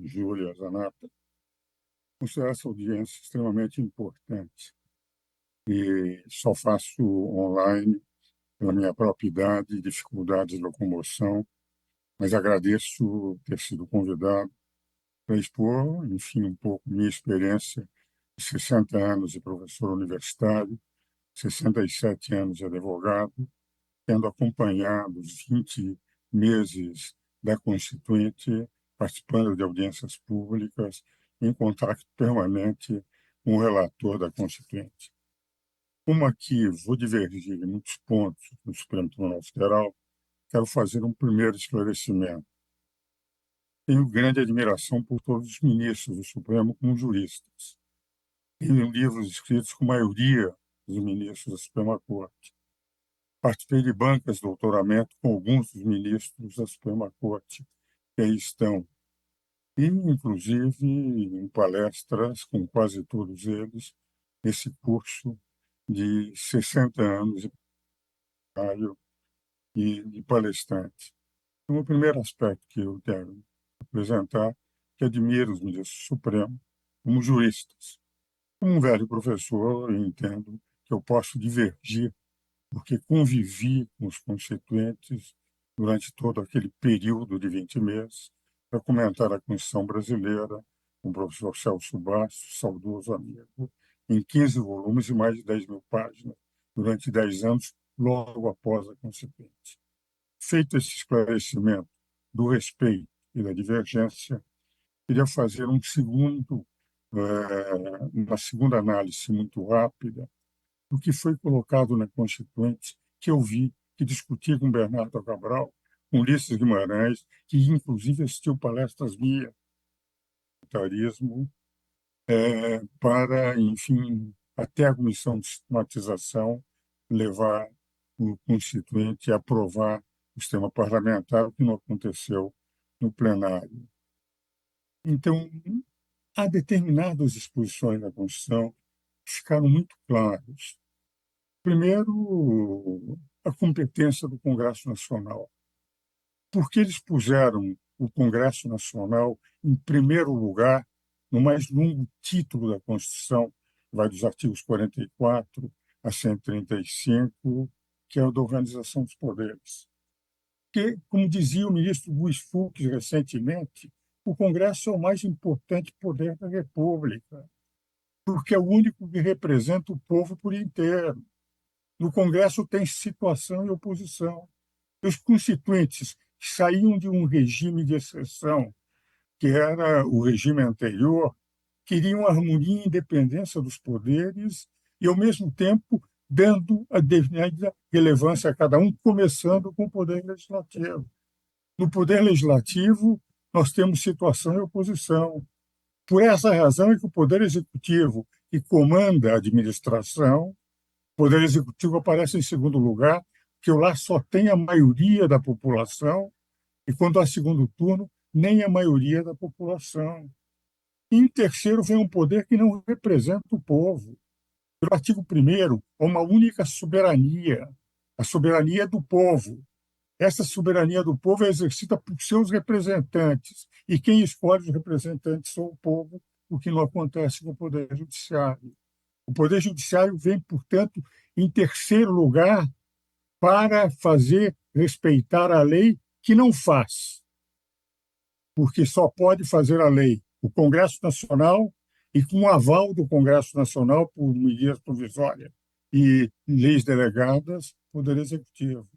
Júlia Zanata, considero essa audiência extremamente importante e só faço online pela minha própria idade e dificuldades de locomoção, mas agradeço ter sido convidado para expor, enfim, um pouco minha experiência de 60 anos de professor universitário, 67 anos de advogado, tendo acompanhado os 20 meses da Constituinte, participando de audiências públicas, em contato permanente com o relator da Constituinte. Como aqui vou divergir em muitos pontos do Supremo Tribunal Federal, quero fazer um primeiro esclarecimento. Tenho grande admiração por todos os ministros do Supremo como juristas. Tenho livros escritos com a maioria dos ministros da Suprema Corte. Participei de bancas de doutoramento com alguns dos ministros da Suprema Corte que aí estão. E, inclusive, em palestras com quase todos eles, esse curso de 60 anos de palestrante. Então, o primeiro aspecto que eu quero apresentar, que admiro os ministros do Supremo como juristas. Como um velho professor, eu entendo que eu posso divergir, porque convivi com os constituintes durante todo aquele período de 20 meses, para comentar a Constituição brasileira, com o professor Celso Bastos, saudoso amigo, em 15 volumes e mais de 10 mil páginas, durante 10 anos, logo após a Constituinte. Feito esse esclarecimento do respeito e da divergência, queria fazer uma segunda análise muito rápida do que foi colocado na Constituinte, que eu vi, que discuti com Bernardo Cabral, com Ulisses Guimarães, que inclusive assistiu palestras minhas, para, enfim, até a comissão de sistematização levar o Constituinte a aprovar o sistema parlamentar, o que não aconteceu no plenário. Então, há determinadas disposições da Constituição que ficaram muito claras. Primeiro, a competência do Congresso Nacional. Por que eles puseram o Congresso Nacional em primeiro lugar, no mais longo título da Constituição, vai dos artigos 44 a 135, que é o da organização dos poderes? Porque, como dizia o ministro Luiz Fux recentemente, o Congresso é o mais importante poder da República, porque é o único que representa o povo por inteiro. No Congresso tem situação e oposição. Os constituintes saíam de um regime de exceção, que era o regime anterior, queriam harmonia e independência dos poderes e, ao mesmo tempo, dando a devida relevância a cada um, começando com o poder legislativo. No poder legislativo, nós temos situação e oposição. Por essa razão é que o poder executivo, que comanda a administração, o poder executivo aparece em segundo lugar, que lá só tem a maioria da população, e quando há segundo turno, nem a maioria da população. E, em terceiro, vem um poder que não representa o povo. Pelo artigo 1º, há uma única soberania, a soberania do povo. Essa soberania do povo é exercida por seus representantes, e quem escolhe os representantes são o povo, o que não acontece com o Poder Judiciário. O Poder Judiciário vem, portanto, em terceiro lugar para fazer respeitar a lei, que não faz, porque só pode fazer a lei o Congresso Nacional e com o aval do Congresso Nacional por medidas provisórias e leis delegadas, Poder Executivo.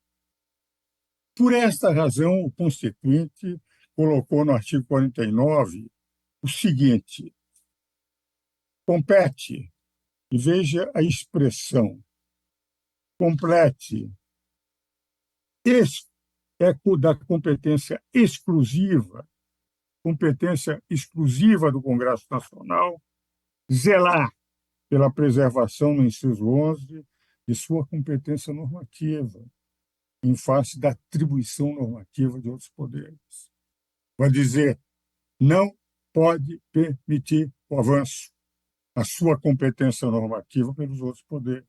Por esta razão, o Constituinte colocou no artigo 49 o seguinte: compete, e veja a expressão, complete, é da competência exclusiva do Congresso Nacional, zelar pela preservação, no inciso 11, de sua competência normativa, em face da atribuição normativa de outros poderes. Vai dizer, não pode permitir o avanço da sua competência normativa pelos outros poderes.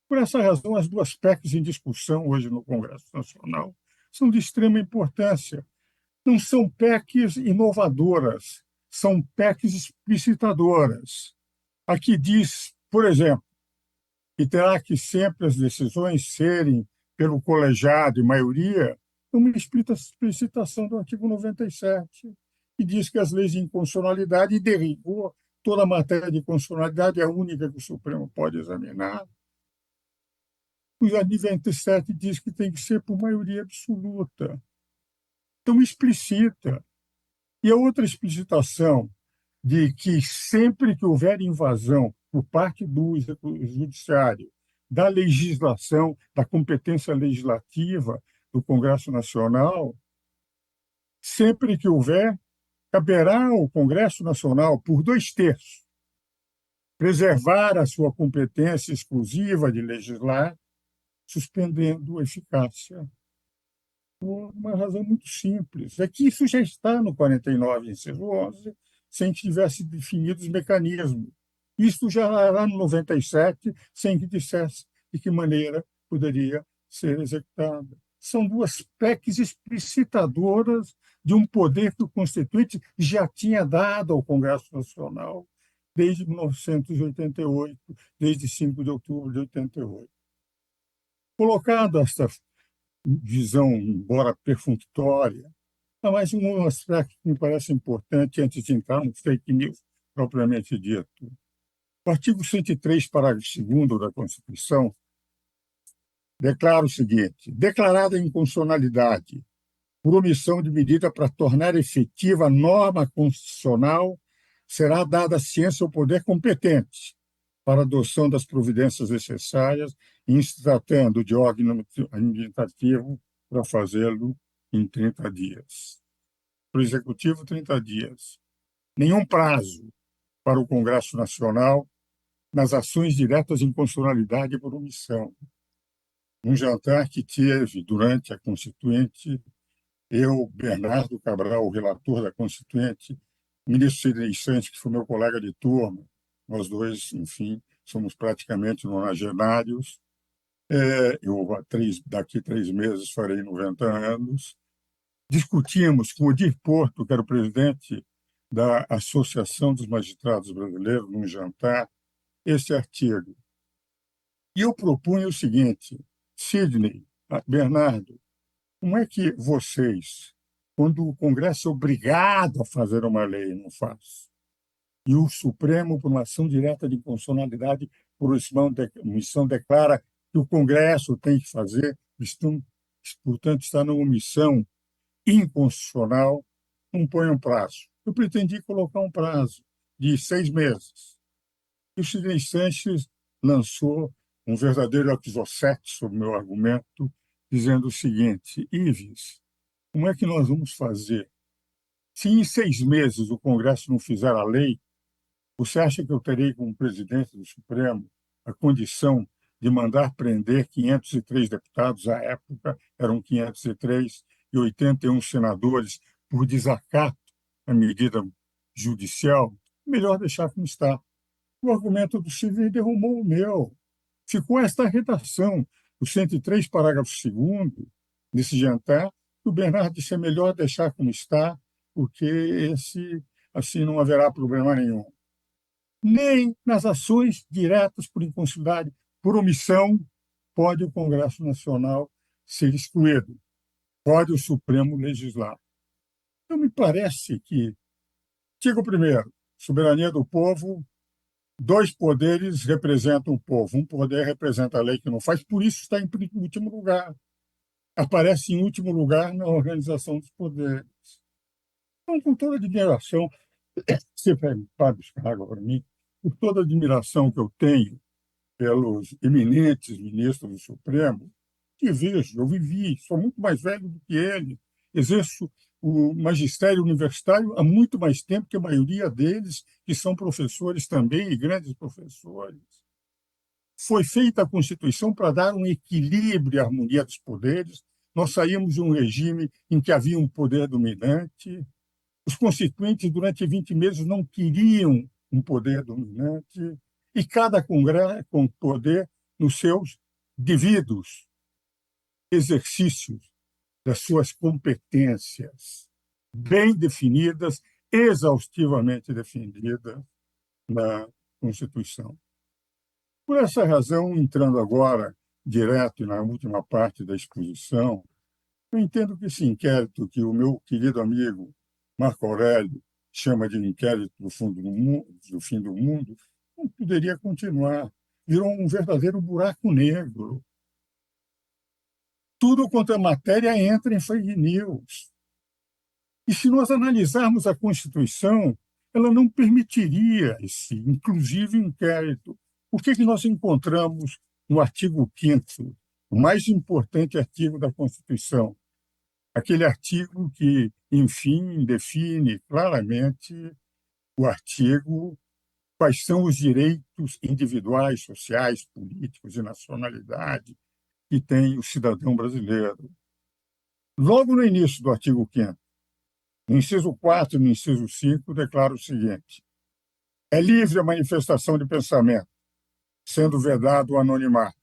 Por essa razão, as duas PECs em discussão hoje no Congresso Nacional são de extrema importância, não são PECs inovadoras, são PECs explicitadoras. Aqui diz, por exemplo, que terá que sempre as decisões serem pelo colegiado e maioria, uma explicitação do artigo 97, que diz que as leis de inconstitucionalidade derribou toda a matéria de constitucionalidade, é a única que o Supremo pode examinar. O 97 diz que tem que ser por maioria absoluta. Então, explicita. E a outra explicitação de que sempre que houver invasão por parte do judiciário da legislação, da competência legislativa do Congresso Nacional, sempre que houver, caberá ao Congresso Nacional, por 2/3, preservar a sua competência exclusiva de legislar, suspendendo a eficácia. Por uma razão muito simples. É que isso já está no 49, inciso 11, sem que tivesse definido os mecanismos. Isso já era no 97, sem que dissesse de que maneira poderia ser executada. São duas PECs explicitadoras de um poder que o Constituinte já tinha dado ao Congresso Nacional desde 1988, desde 5 de outubro de 88. Colocado esta visão, embora perfunctória, há mais um aspecto que me parece importante antes de entrar no fake news propriamente dito. O artigo 103, parágrafo 2º da Constituição, declara o seguinte: declarada a inconstitucionalidade por omissão de medida para tornar efetiva a norma constitucional, será dada ciência ao poder competente para a adoção das providências necessárias, em se tratando de órgão administrativo, para fazê-lo em 30 dias. Para o Executivo, 30 dias. Nenhum prazo para o Congresso Nacional nas ações diretas de inconstitucionalidade por omissão. Um jantar que tive durante a Constituinte, eu, Bernardo Cabral, o relator da Constituinte, o ministro Sidney Santos, que foi meu colega de turma, nós dois, enfim, somos praticamente nonagenários. Eu, daqui 3 meses, farei 90 anos. Discutimos com o Odir Porto, que era o presidente da Associação dos Magistrados Brasileiros, num jantar, esse artigo. E eu propunha o seguinte: Sidney, Bernardo, como é que vocês, quando o Congresso é obrigado a fazer uma lei, não faz? E o Supremo, por uma ação direta de inconstitucionalidade, por omissão, declara que o Congresso tem que fazer, portanto, está numa omissão inconstitucional, não põe um prazo. Eu pretendi colocar um prazo de 6 meses. E o Sidney Sanches lançou um verdadeiro exocete sobre o meu argumento, dizendo o seguinte: Ives, como é que nós vamos fazer? Se em 6 meses o Congresso não fizer a lei, você acha que eu terei, como presidente do Supremo, a condição de mandar prender 503 deputados, à época eram 503, e 81 senadores, por desacato à medida judicial? Melhor deixar como está. O argumento do Sidney derrumou o meu. Ficou esta redação, o 103, parágrafo 2º, nesse jantar, que o Bernardo disse: é melhor deixar como está, porque assim não haverá problema nenhum. Nem nas ações diretas por inconstitucionalidade, por omissão, pode o Congresso Nacional ser excluído. Pode o Supremo legislar. Então, me parece que, artigo 1º, soberania do povo, 2 poderes representam o povo. Um poder representa a lei que não faz, por isso está em último lugar. Aparece em último lugar na organização dos poderes. Então, com toda admiração, você vai buscar água para mim, por toda a admiração que eu tenho pelos eminentes ministros do Supremo, que vejo, eu vivi, sou muito mais velho do que ele, exerço o magistério universitário há muito mais tempo que a maioria deles, que são professores também, e grandes professores. Foi feita a Constituição para dar um equilíbrio e harmonia dos poderes. Nós saímos de um regime em que havia um poder dominante. Os constituintes, durante 20 meses, não queriam um poder dominante, e cada congresso com poder nos seus devidos exercícios das suas competências. bem definidas, exaustivamente definidas na Constituição. Por essa razão, entrando agora direto na última parte da exposição, eu entendo que esse inquérito que o meu querido amigo Marco Aurélio chama de inquérito do fim do mundo, não poderia continuar. Virou um verdadeiro buraco negro. Tudo quanto é matéria entra em fake news. E se nós analisarmos a Constituição, ela não permitiria esse, inclusive, inquérito. O que nós encontramos no artigo 5º, o mais importante artigo da Constituição? Aquele artigo que, enfim, define claramente o artigo quais são os direitos individuais, sociais, políticos e nacionalidade que tem o cidadão brasileiro. Logo no início do artigo 5º, no inciso 4 e no inciso 5, declara o seguinte: é livre a manifestação de pensamento, sendo vedado o anonimato.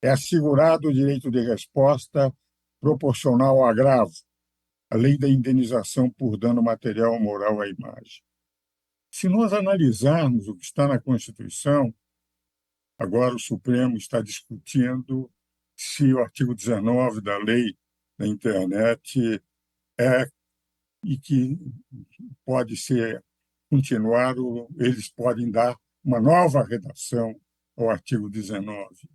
É assegurado o direito de resposta proporcional ao agravo, a lei da indenização por dano material ou moral à imagem. Se nós analisarmos o que está na Constituição, agora o Supremo está discutindo se o artigo 19 da lei da internet é e que pode ser continuado, eles podem dar uma nova redação ao artigo 19.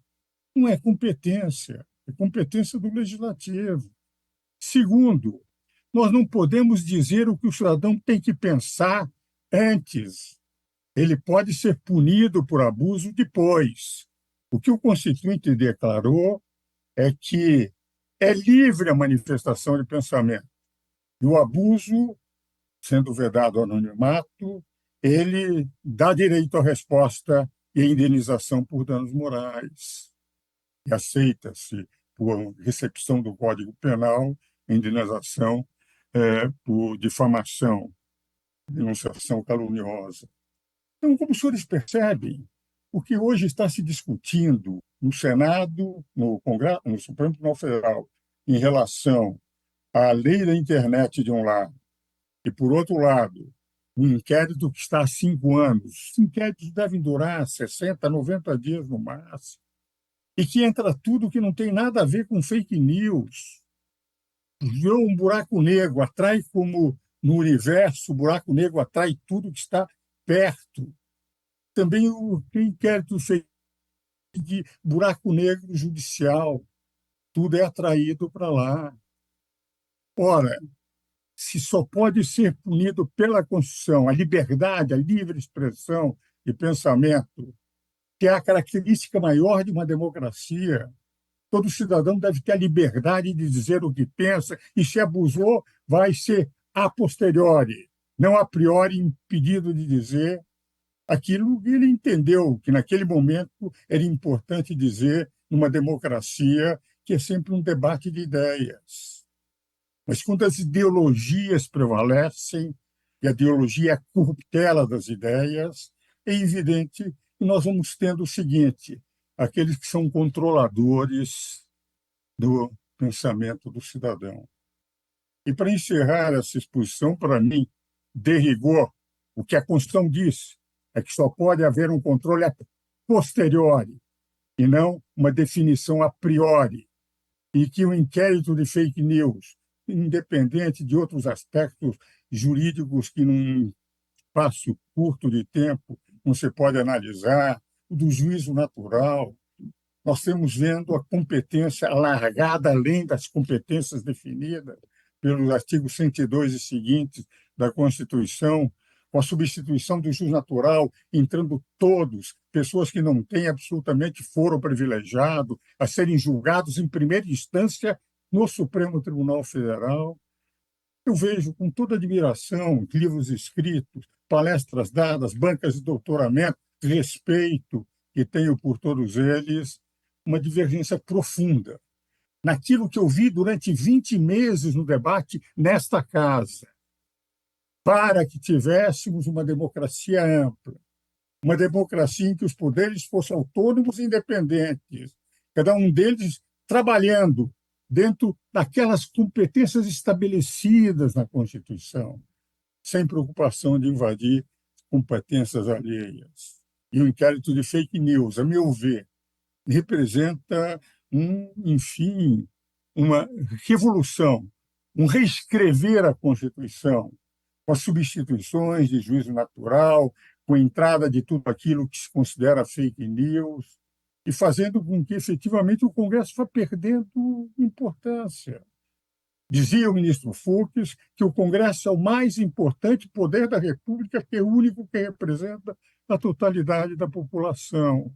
Não é competência, é competência do legislativo. Segundo, nós não podemos dizer o que o cidadão tem que pensar antes. Ele pode ser punido por abuso depois. O que o Constituinte declarou é que é livre a manifestação de pensamento. E o abuso, sendo vedado ao anonimato, ele dá direito à resposta e à indenização por danos morais. E aceita-se, por recepção do Código Penal, a indenização por difamação, denunciação caluniosa. Então, como os senhores percebem, o que hoje está se discutindo no Senado, no Congresso, no Supremo Tribunal Federal, em relação à lei da internet de um lado, e, por outro lado, um inquérito que está há 5 anos. Os inquéritos devem durar 60, 90 dias no máximo, e que entra tudo que não tem nada a ver com fake news. Virou um buraco negro, atrai como no universo, o buraco negro atrai tudo que está perto. Também o inquérito feito de buraco negro judicial, tudo é atraído para lá. Ora, se só pode ser punido pela Constituição a liberdade, a livre expressão de pensamento, que é a característica maior de uma democracia, todo cidadão deve ter a liberdade de dizer o que pensa, e se abusou, vai ser a posteriori, não a priori impedido de dizer aquilo que ele entendeu que naquele momento era importante dizer numa democracia que é sempre um debate de ideias. Mas quando as ideologias prevalecem, e a ideologia é a corruptela das ideias, é evidente que nós vamos tendo o seguinte: aqueles que são controladores do pensamento do cidadão. E para encerrar essa exposição, para mim, de rigor, o que a Constituição diz é que só pode haver um controle a posteriori, e não uma definição a priori, e que o inquérito de fake news, independente de outros aspectos jurídicos que num espaço curto de tempo não se pode analisar, o do juízo natural, nós estamos vendo a competência alargada além das competências definidas pelos artigos 102 e seguintes da Constituição, com a substituição do juiz natural, entrando todos, pessoas que não têm absolutamente foro privilegiado, a serem julgados em primeira instância no Supremo Tribunal Federal. Eu vejo com toda admiração livros escritos, palestras dadas, bancas de doutoramento, respeito que tenho por todos eles, uma divergência profunda naquilo que eu vi durante 20 meses no debate nesta casa, para que tivéssemos uma democracia ampla, uma democracia em que os poderes fossem autônomos e independentes, cada um deles trabalhando dentro daquelas competências estabelecidas na Constituição, sem preocupação de invadir competências alheias. E o inquérito de fake news, a meu ver, representa enfim, uma revolução, um reescrever a Constituição, com as substituições de juízo natural, com a entrada de tudo aquilo que se considera fake news, e fazendo com que, efetivamente, o Congresso vá perdendo importância. Dizia o ministro Fux que o Congresso é o mais importante poder da República, que é o único que representa a totalidade da população.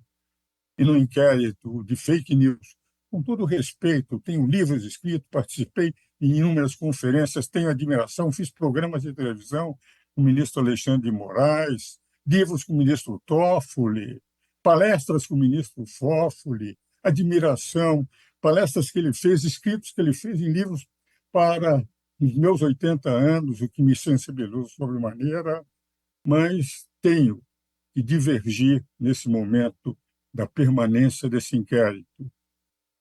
E no inquérito de fake news, com todo respeito, tenho livros escritos, participei em inúmeras conferências, tenho admiração, fiz programas de televisão com o ministro Alexandre de Moraes, livros com o ministro Toffoli, palestras com o ministro Toffoli, admiração, palestras que ele fez, escritos que ele fez em livros para os meus 80 anos, o que me sensibilizou sobremaneira, mas tenho que divergir nesse momento da permanência desse inquérito,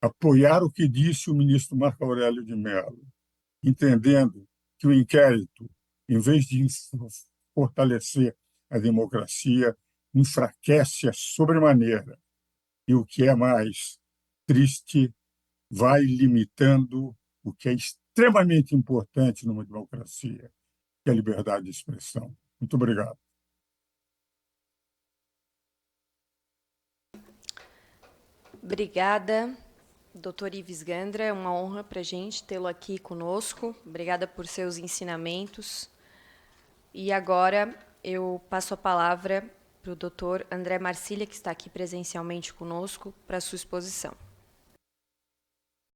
apoiar o que disse o ministro Marco Aurélio de Mello, entendendo que o inquérito, em vez de fortalecer a democracia, enfraquece-a sobremaneira. E o que é mais triste, vai limitando o que é extremamente importante numa democracia, que é a liberdade de expressão. Muito obrigado. Obrigada, doutor Ives Gandra. É uma honra para a gente tê-lo aqui conosco. Obrigada por seus ensinamentos. E agora eu passo a palavra para o doutor André Marcília, que está aqui presencialmente conosco, para a sua exposição.